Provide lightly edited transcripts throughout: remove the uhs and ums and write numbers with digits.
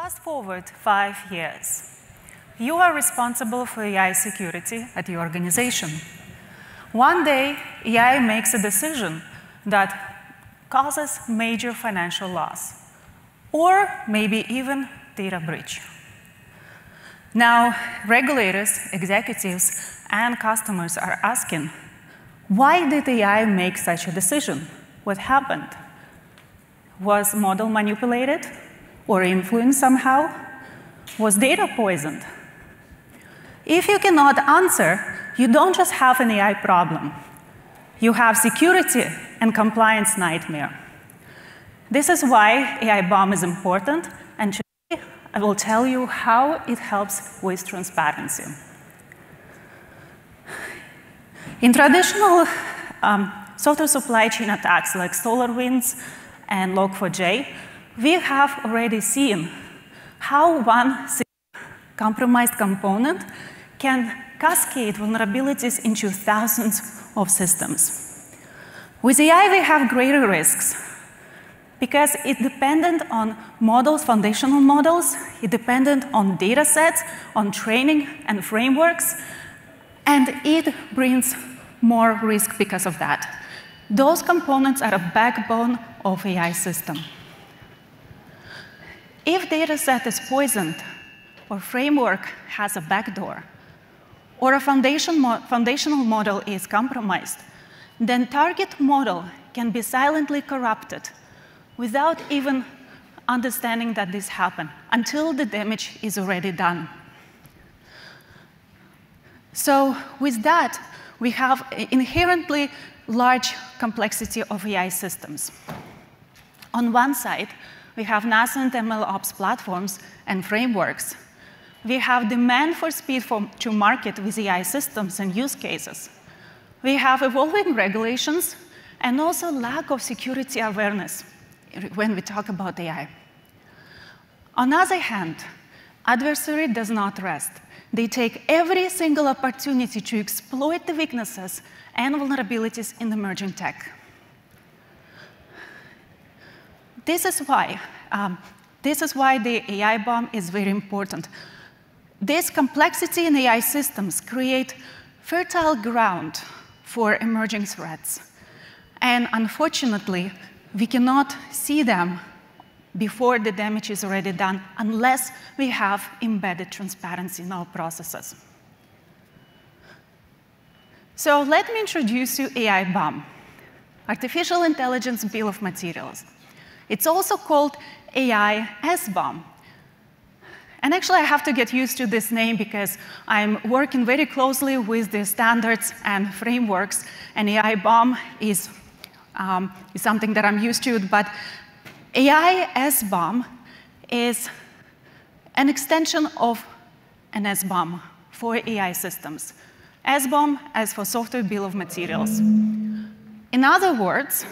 Fast forward 5 years. You are responsible for AI security at your organization. One day, AI makes a decision that causes major financial loss, or maybe even data breach. Now, regulators, executives, and customers are asking, why did AI make such a decision? What happened? Was model manipulated or influenced somehow? Was data poisoned? If you cannot answer, you don't just have an AI problem. You have security and compliance nightmare. This is why AI bomb is important, and today I will tell you how it helps with transparency. In traditional software supply chain attacks like SolarWinds and Log4j, we have already seen how one compromised component can cascade vulnerabilities into thousands of systems. With AI, we have greater risks because it dependent on models, foundational models, it dependent on data sets, on training and frameworks, and it brings more risk because of that. Those components are a backbone of AI system. If data set is poisoned, or framework has a backdoor, or a foundational model is compromised, then target model can be silently corrupted without even understanding that this happened, until the damage is already done. So with that, we have inherently large complexity of AI systems. On one side, we have nascent MLOps platforms and frameworks. We have demand for speed to market with AI systems and use cases. We have evolving regulations and also lack of security awareness when we talk about AI. On the other hand, adversary does not rest. They take every single opportunity to exploit the weaknesses and vulnerabilities in emerging tech. This is why the AI bomb is very important. This complexity in AI systems create fertile ground for emerging threats. And unfortunately, we cannot see them before the damage is already done unless we have embedded transparency in our processes. So let me introduce you AI BOM, Artificial Intelligence Bill of Materials. It's also called AI SBOM. And actually, I have to get used to this name because I'm working very closely with the standards and frameworks, and AI BOM is something that I'm used to, but AI SBOM is an extension of an SBOM for AI systems. SBOM as for Software Bill of Materials. In other words,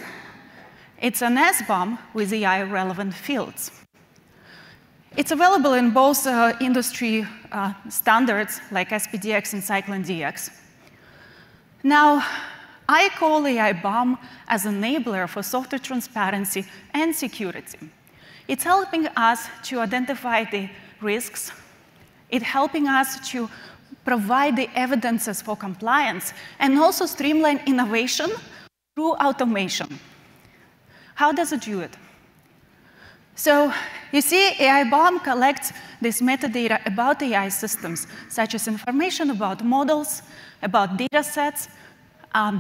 it's an SBOM with AI-relevant fields. It's available in both industry standards like SPDX and CycloneDX. Now, I call AI BOM as an enabler for software transparency and security. It's helping us to identify the risks. It's helping us to provide the evidences for compliance and also streamline innovation through automation. How does it do it? So you see, AI BOM collects this metadata about AI systems, such as information about models, about data sets,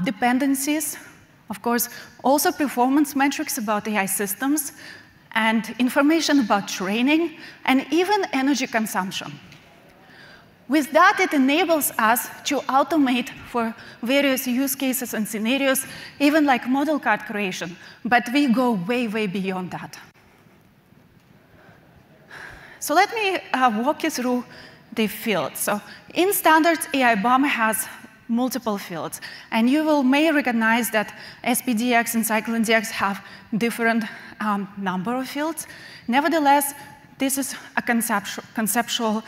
dependencies, of course, also performance metrics about AI systems, and information about training, and even energy consumption. With that, it enables us to automate for various use cases and scenarios, even like model card creation, but we go way, way beyond that. So let me walk you through the fields. So in standards, AI BOM has multiple fields, and you may recognize that SPDX and CycloneDX have different number of fields. Nevertheless, this is a conceptual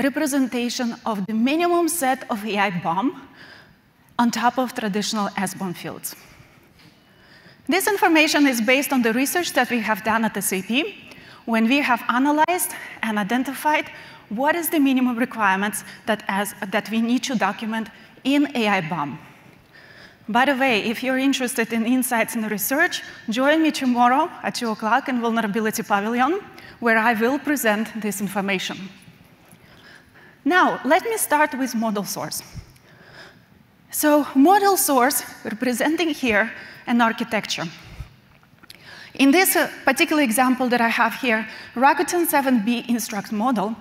representation of the minimum set of AI BOM on top of traditional SBOM fields. This information is based on the research that we have done at SAP when we have analyzed and identified what is the minimum requirements that we need to document in AI BOM. By the way, if you're interested in insights in research, join me tomorrow at 2 o'clock in Vulnerability Pavilion, where I will present this information. Now, let me start with model source. So, model source, representing here an architecture. In this particular example that I have here, Rakuten 7B instruct model,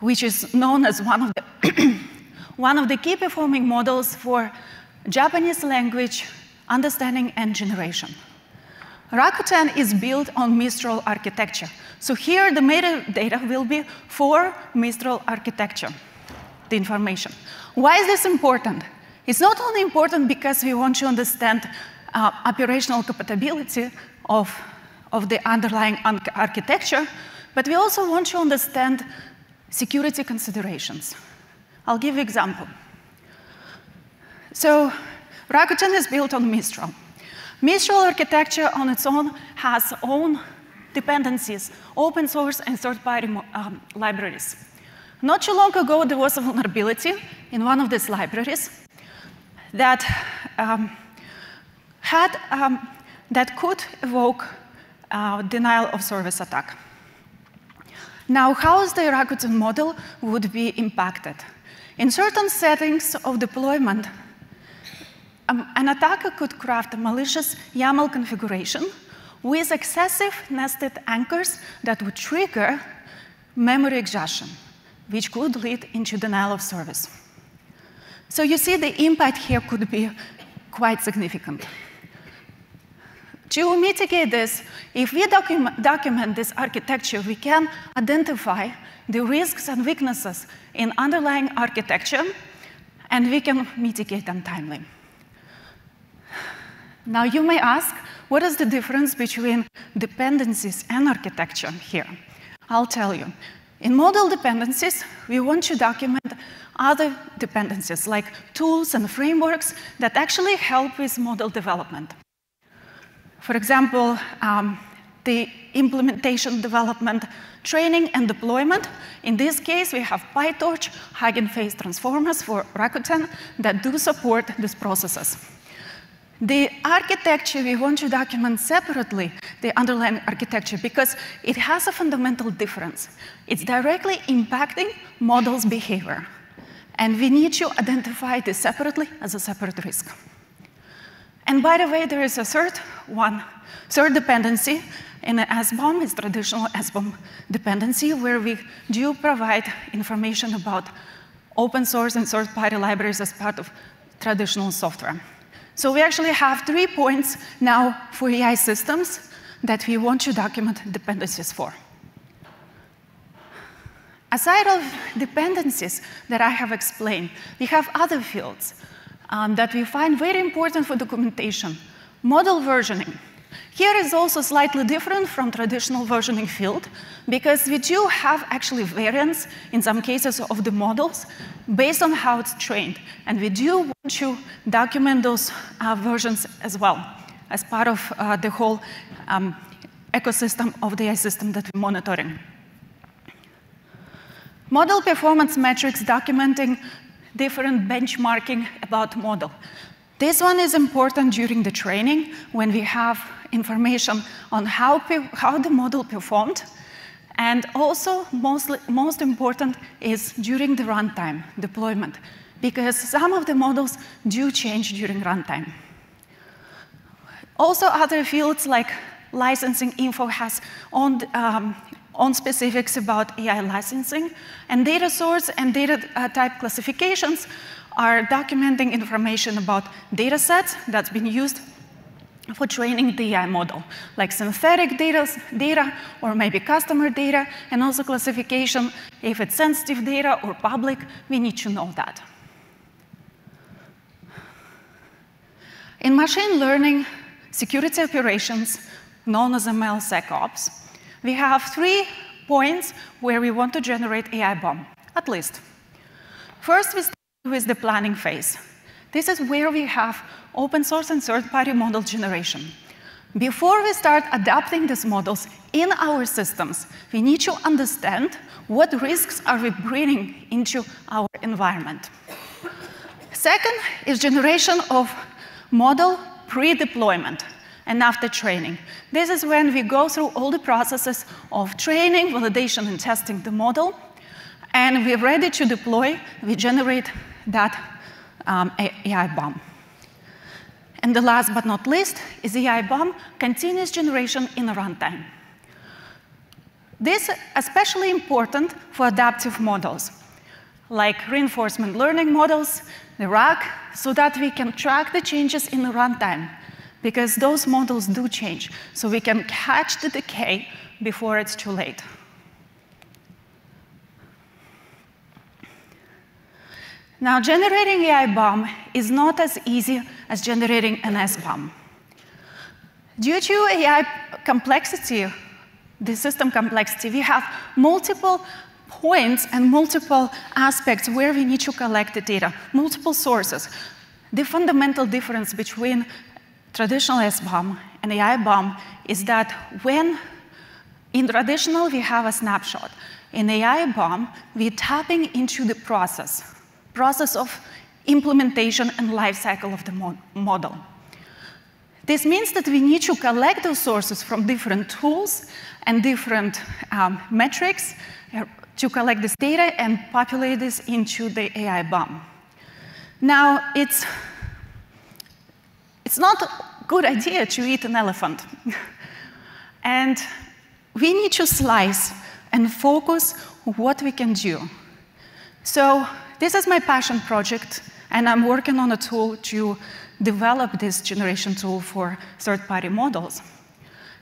which is known as one of the key performing models for Japanese language understanding and generation. Rakuten is built on Mistral architecture. So here the metadata will be for Mistral architecture, the information. Why is this important? It's not only important because we want to understand operational compatibility of the underlying architecture, but we also want to understand security considerations. I'll give you an example. So Rakuten is built on Mistral. Mistral architecture on its own has own dependencies, open source and third-party libraries. Not too long ago, there was a vulnerability in one of these libraries that that could evoke denial of service attack. Now, how is the Rakuten model would be impacted? In certain settings of deployment, an attacker could craft a malicious YAML configuration with excessive nested anchors that would trigger memory exhaustion, which could lead into denial of service. So you see the impact here could be quite significant. To mitigate this, if we document this architecture, we can identify the risks and weaknesses in underlying architecture, and we can mitigate them timely. Now, you may ask, what is the difference between dependencies and architecture here? I'll tell you. In model dependencies, we want to document other dependencies, like tools and frameworks that actually help with model development. For example, the implementation, development, training, and deployment. In this case, we have PyTorch, Hugging Face transformers for Rakuten that do support these processes. The architecture, we want to document separately the underlying architecture because it has a fundamental difference. It's directly impacting model's behavior. And we need to identify this separately as a separate risk. And by the way, there is a third dependency in SBOM. It's traditional SBOM dependency, where we do provide information about open source and third-party libraries as part of traditional software. So we actually have 3 points now for AI systems that we want to document dependencies for. Aside of dependencies that I have explained, we have other fields that we find very important for documentation. Model versioning. Here is also slightly different from traditional versioning field because we do have actually variants in some cases of the models based on how it's trained. And we do want to document those versions as well as part of the whole ecosystem of the AI system that we're monitoring. Model performance metrics documenting different benchmarking about model. This one is important during the training when we have information on how the model performed. And also, most important is during the runtime deployment, because some of the models do change during runtime. Also, other fields like licensing info has on specifics about AI licensing, and data source and data type classifications are documenting information about data sets that's been used for training the AI model, like synthetic data or maybe customer data, and also classification. If it's sensitive data or public, we need to know that. In machine learning security operations, known as MLSecOps, we have 3 points where we want to generate AI BOM, at least. First, we start with the planning phase. This is where we have open source and third-party model generation. Before we start adapting these models in our systems, we need to understand what risks are we bringing into our environment. Second is generation of model pre-deployment and after training. This is when we go through all the processes of training, validation, and testing the model, and we're ready to deploy, we generate that AI bomb. And the last but not least is AI bomb continuous generation in a runtime. This is especially important for adaptive models, like reinforcement learning models, the RAG, so that we can track the changes in the runtime, because those models do change, so we can catch the decay before it's too late. Now, generating AI bomb is not as easy as generating an SBOM. Due to AI complexity, the system complexity, we have multiple points and multiple aspects where we need to collect the data, multiple sources. The fundamental difference between traditional SBOM and AI bomb is that when in traditional we have a snapshot, in AI bomb we're tapping into the process of implementation and life cycle of the model. This means that we need to collect those sources from different tools and different metrics to collect this data and populate this into the AI bomb. Now, it's not a good idea to eat an elephant. And we need to slice and focus what we can do. So this is my passion project, and I'm working on a tool to develop this generation tool for third-party models.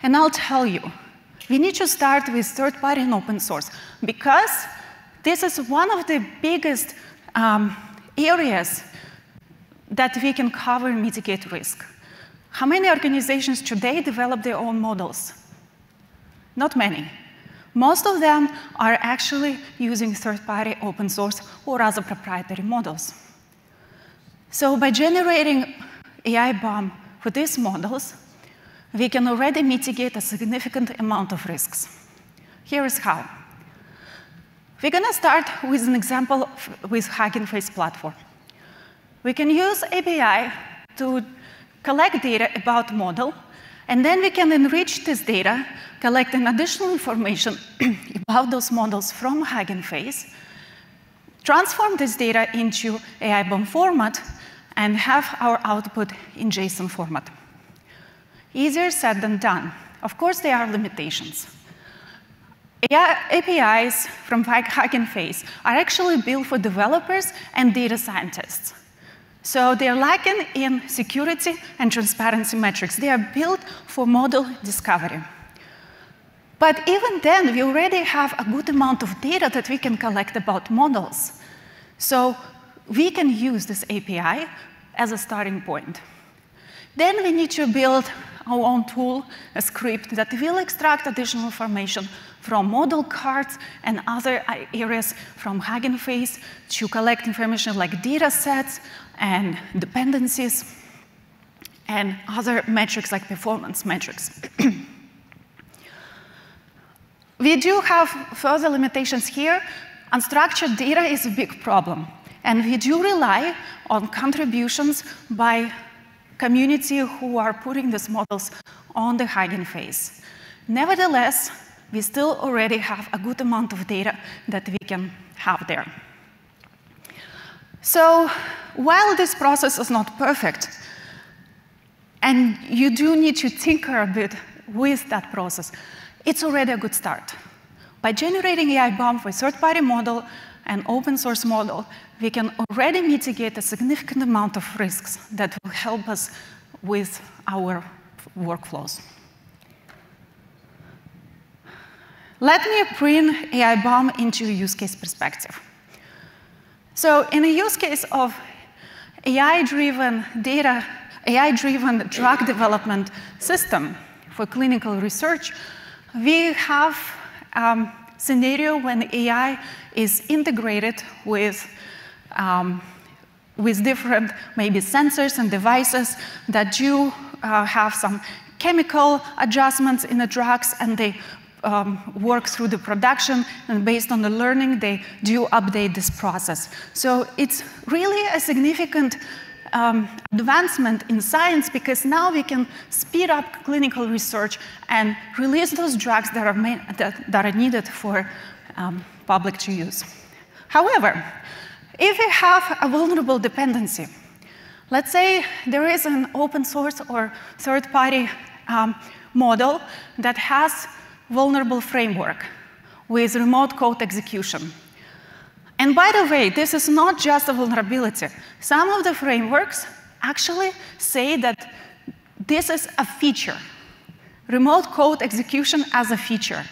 And I'll tell you, we need to start with third-party and open source, because this is one of the biggest areas that we can cover and mitigate risk. How many organizations today develop their own models? Not many. Most of them are actually using third-party, open source, or other proprietary models. So by generating AI bomb for these models, we can already mitigate a significant amount of risks. Here is how. We're going to start with an example with Hugging Face platform. We can use API to collect data about model, and then we can enrich this data, collecting additional information about those models from Hugging Face, transform this data into AI bomb format, and have our output in JSON format. Easier said than done. Of course, there are limitations. APIs from Hugging Face are actually built for developers and data scientists. So they're lacking in security and transparency metrics. They are built for model discovery. But even then, we already have a good amount of data that we can collect about models. So we can use this API as a starting point. Then we need to build our own tool, a script that will extract additional information from model cards and other areas from Hugging Face to collect information like data sets and dependencies and other metrics like performance metrics. We do have further limitations here. Unstructured data is a big problem, and we do rely on contributions by community who are putting these models on the Hugging Face. Nevertheless, we still already have a good amount of data that we can have there. So while this process is not perfect, and you do need to tinker a bit with that process, it's already a good start. By generating AI bomb for third-party model and open source model, we can already mitigate a significant amount of risks that will help us with our workflows. Let me bring AI bomb into a use case perspective. So in a use case of AI-driven data, AI-driven drug development system for clinical research, we have a scenario when AI is integrated with different maybe sensors and devices that do have some chemical adjustments in the drugs, and they work through the production, and based on the learning, they do update this process. So it's really a significant advancement in science, because now we can speed up clinical research and release those drugs that are needed for public to use. However, if we have a vulnerable dependency, let's say there is an open source or third-party model that has vulnerable framework with remote code execution. And by the way, this is not just a vulnerability. Some of the frameworks actually say that this is a feature. Remote code execution as a feature.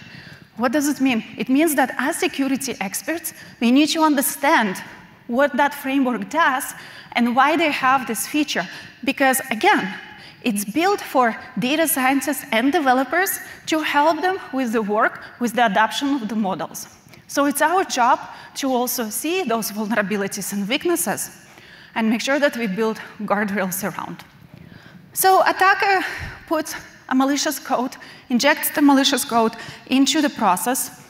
What does it mean? It means that as security experts, we need to understand what that framework does and why they have this feature. Because again, it's built for data scientists and developers to help them with the work, with the adoption of the models. So it's our job to also see those vulnerabilities and weaknesses and make sure that we build guardrails around. So attacker puts a malicious code, injects the malicious code into the process.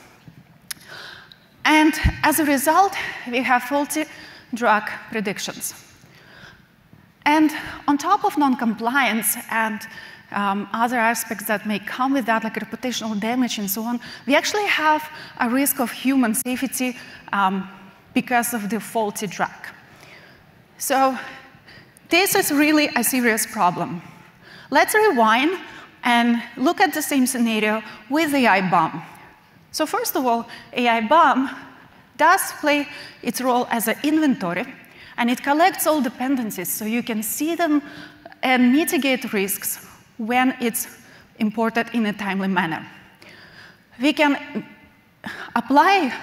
And as a result, we have faulty drug predictions. And on top of non-compliance and other aspects that may come with that, like reputational damage and so on, we actually have a risk of human safety because of the faulty drug. So this is really a serious problem. Let's rewind and look at the same scenario with AI bomb. So first of all, AI bomb does play its role as an inventory, and it collects all dependencies, so you can see them and mitigate risks when it's imported in a timely manner. We can apply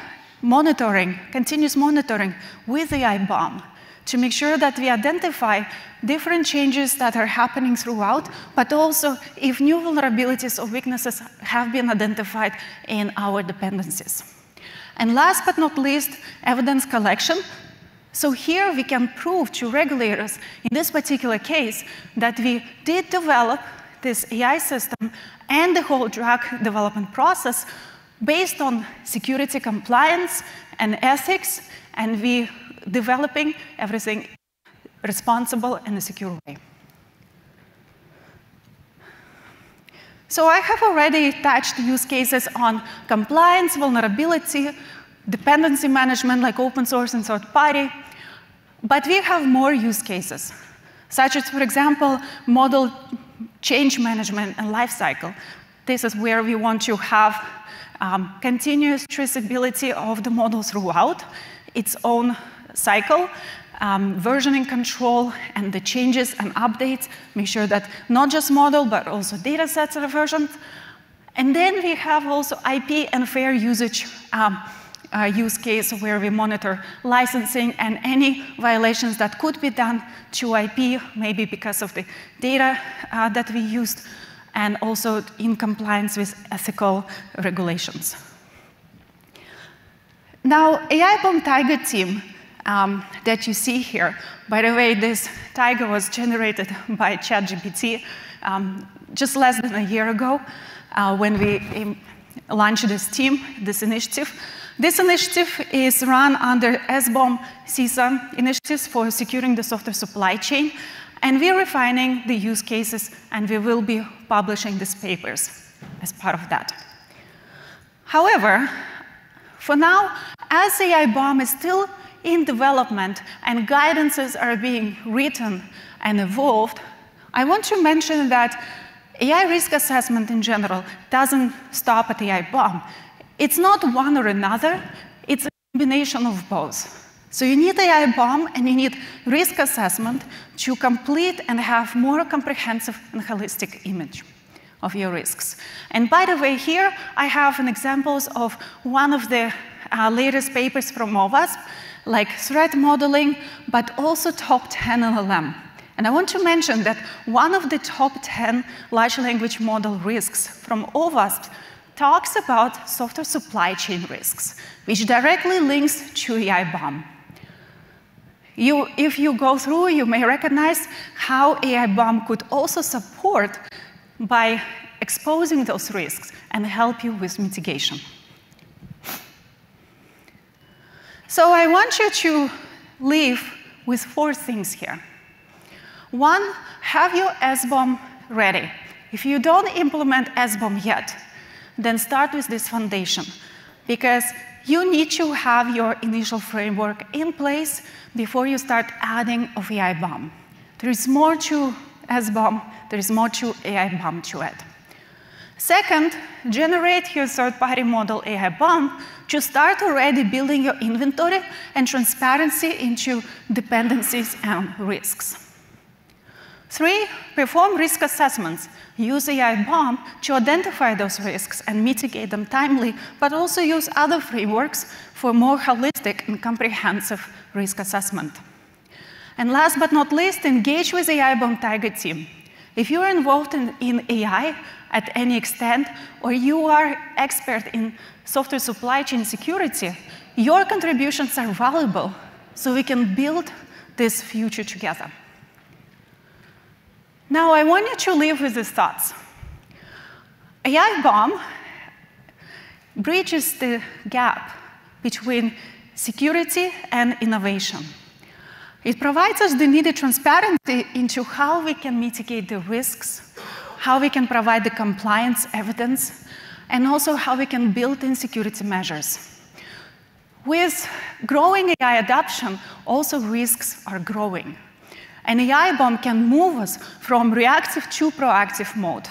monitoring, continuous monitoring with AI bomb to make sure that we identify different changes that are happening throughout, but also if new vulnerabilities or weaknesses have been identified in our dependencies. And last but not least, evidence collection. So here we can prove to regulators, in this particular case, that we did develop this AI system and the whole drug development process based on security compliance and ethics, and we developing everything responsible in a secure way. So I have already touched use cases on compliance, vulnerability, dependency management like open source and third party, but we have more use cases, such as, for example, model change management and lifecycle. This is where we want to have continuous traceability of the model throughout its own cycle, versioning control, and the changes and updates, make sure that not just model, but also data sets are versioned. And then we have also IP and fair usage use case where we monitor licensing and any violations that could be done to IP, maybe because of the data that we used, and also in compliance with ethical regulations. Now, AI Bomb Tiger team that you see here, by the way, this tiger was generated by ChatGPT just less than a year ago when we launched this team, this initiative. This initiative is run under SBOM CISA initiatives for securing the software supply chain, and we're refining the use cases, and we will be publishing these papers as part of that. However, for now, as AI Bomb is still in development and guidances are being written and evolved, I want to mention that AI risk assessment in general doesn't stop at AI Bomb. It's not one or another, it's a combination of both. So you need AI Bomb and you need risk assessment to complete and have more comprehensive and holistic image of your risks. And by the way, here I have an examples of one of the latest papers from OWASP, like threat modeling, but also top 10 LLM. And I want to mention that one of the top 10 large language model risks from OWASP talks about software supply chain risks, which directly links to AI Bomb. If you go through, you may recognize how AI Bomb could also support by exposing those risks and help you with mitigation. So I want you to leave with 4 things here. 1, have your SBOM ready. If you don't implement SBOM yet, then start with this foundation, because you need to have your initial framework in place before you start adding of AI BOM. There is more to SBOM, there is more to AI BOM to add. Second, generate your third-party model AI BOM to start already building your inventory and transparency into dependencies and risks. 3, perform risk assessments. Use AI BOM to identify those risks and mitigate them timely, but also use other frameworks for more holistic and comprehensive risk assessment. And last but not least, engage with AI BOM Tiger team. If you're involved in AI at any extent, or you are expert in software supply chain security, your contributions are valuable, so we can build this future together. Now, I want you to leave with these thoughts. AI BOM bridges the gap between security and innovation. It provides us the needed transparency into how we can mitigate the risks, how we can provide the compliance evidence, and also how we can build in security measures. With growing AI adoption, also risks are growing. And AI BOM can move us from reactive to proactive mode.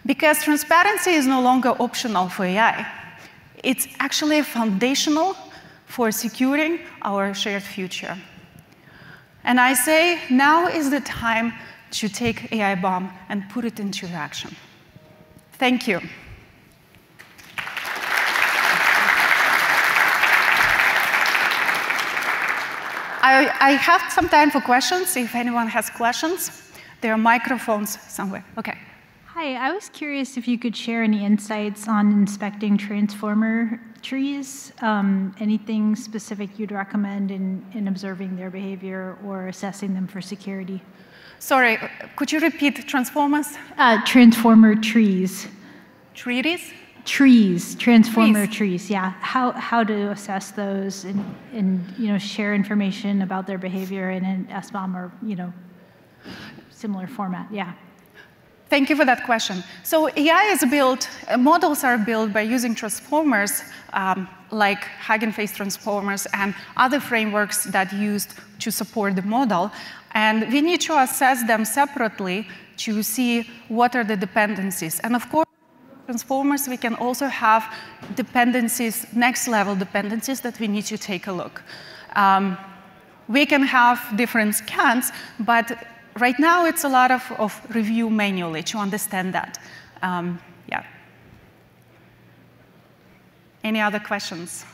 Because transparency is no longer optional for AI. It's actually foundational for securing our shared future. And I say, now is the time to take AI BOM and put it into action. Thank you. I have some time for questions, if anyone has questions. There are microphones somewhere. OK. Hi, I was curious if you could share any insights on inspecting transformer trees, anything specific you'd recommend in observing their behavior or assessing them for security. Sorry, could you repeat transformers? Transformer trees. Treaties? Trees, transformer trees, yeah. How to assess those and share information about their behavior in an SBOM or similar format, yeah. Thank you for that question. So AI is built, models are built by using transformers like Hugging Face transformers and other frameworks that used to support the model. And we need to assess them separately to see what are the dependencies. And of course, transformers, we can also have dependencies, next-level dependencies that we need to take a look. We can have different scans, but right now it's a lot of review manually to understand that. Yeah. Any other questions?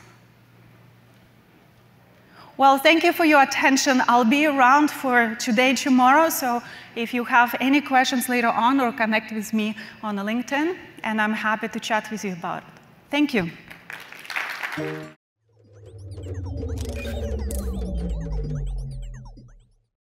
Well, thank you for your attention. I'll be around for today, tomorrow, so if you have any questions later on, or connect with me on LinkedIn, and I'm happy to chat with you about it. Thank you.